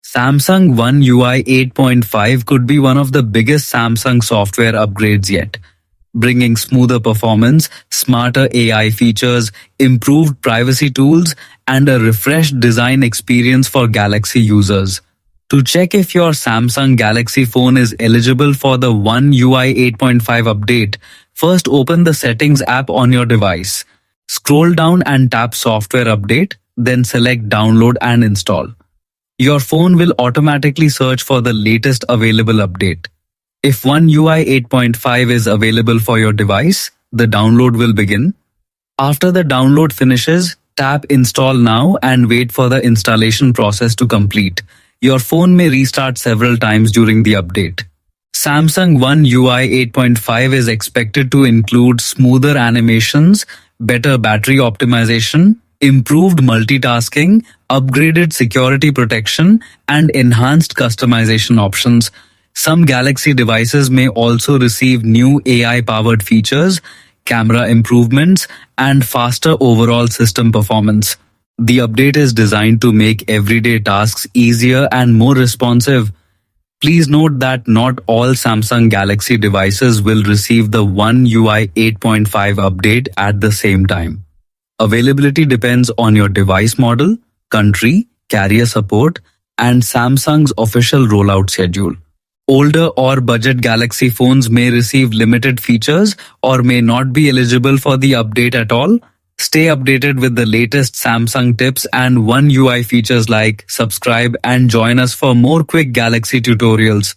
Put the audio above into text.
Samsung One UI 8.5 could be one of the biggest Samsung software upgrades yet, bringing smoother performance, smarter AI features, improved privacy tools, and a refreshed design experience for Galaxy users. To check if your Samsung Galaxy phone is eligible for the One UI 8.5 update, first open the Settings app on your device. Scroll down and tap Software Update, then select Download and Install. Your phone will automatically search for the latest available update. If One UI 8.5 is available for your device, the download will begin. After the download finishes, tap Install Now and wait for the installation process to complete. Your phone may restart several times during the update. Samsung One UI 8.5 is expected to include smoother animations, better battery optimization, improved multitasking, upgraded security protection, and enhanced customization options. Some Galaxy devices may also receive new AI-powered features, camera improvements, and faster overall system performance. The update is designed to make everyday tasks easier and more responsive. Please note that not all Samsung Galaxy devices will receive the One UI 8.5 update at the same time. Availability depends on your device model, country, carrier support, and Samsung's official rollout schedule. Older or budget Galaxy phones may receive limited features or may not be eligible for the update at all. Stay updated with the latest Samsung tips and One UI features like subscribe and join us for more quick Galaxy tutorials.